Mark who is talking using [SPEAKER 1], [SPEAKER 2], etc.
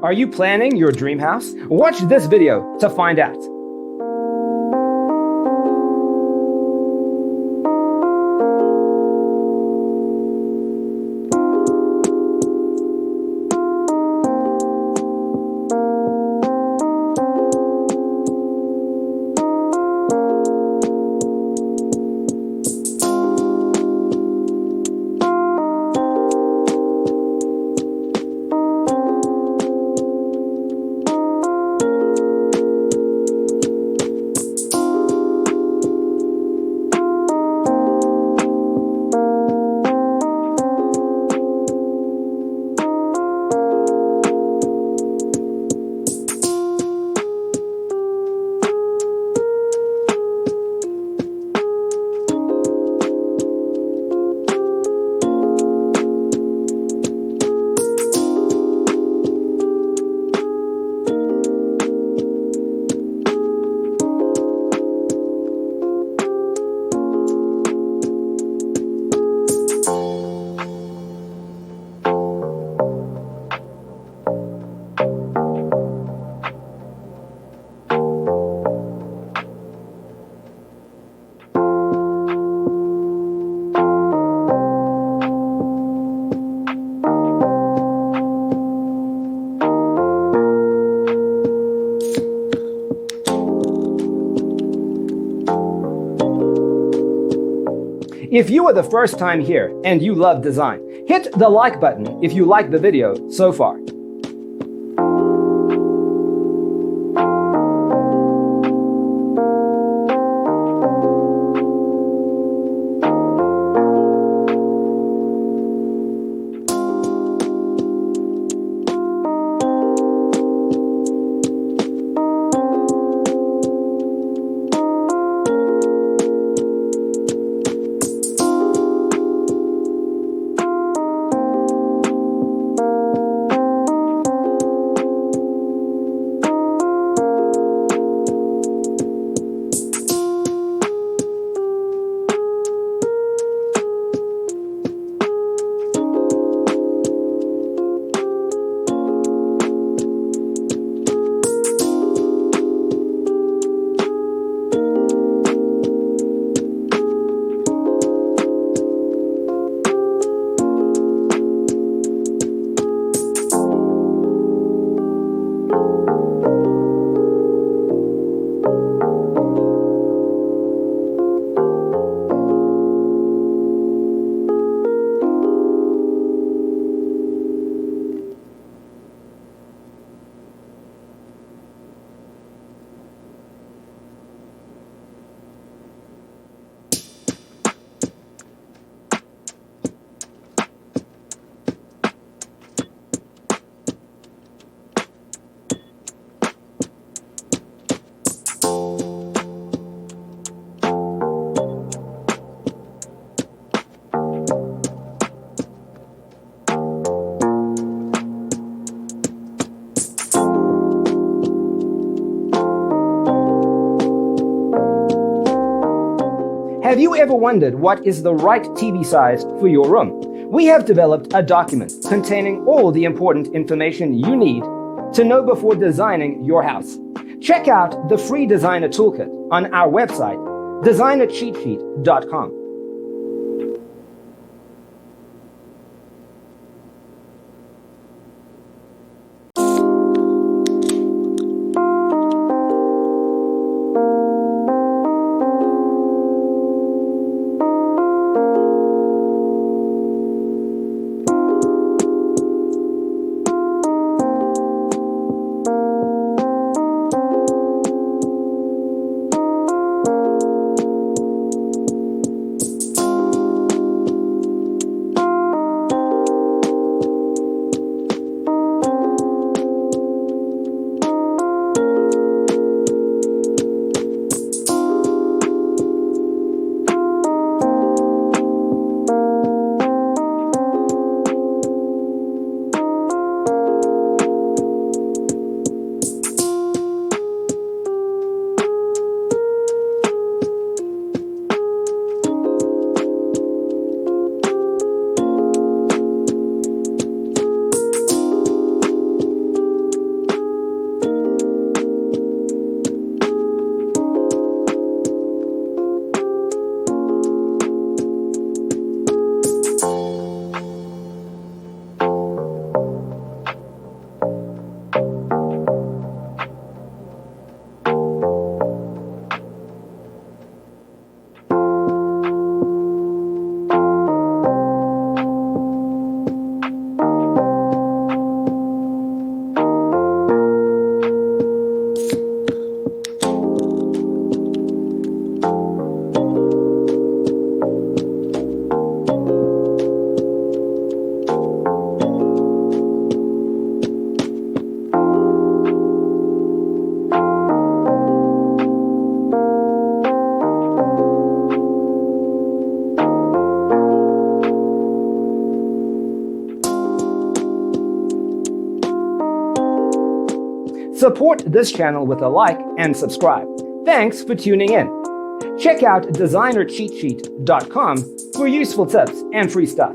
[SPEAKER 1] Are you planning your dream house? Watch this video to find out. If you are the first time here and you love design, hit the like button if you like the video so far. Have you ever wondered what is the right TV size for your room? We have developed a document containing all the important information you need to know before designing your house. Check out the free designer toolkit on our website, designercheatsheet.com. Support this channel with a like and subscribe. Thanks for tuning in. Check out designercheatsheet.com for useful tips and free stuff.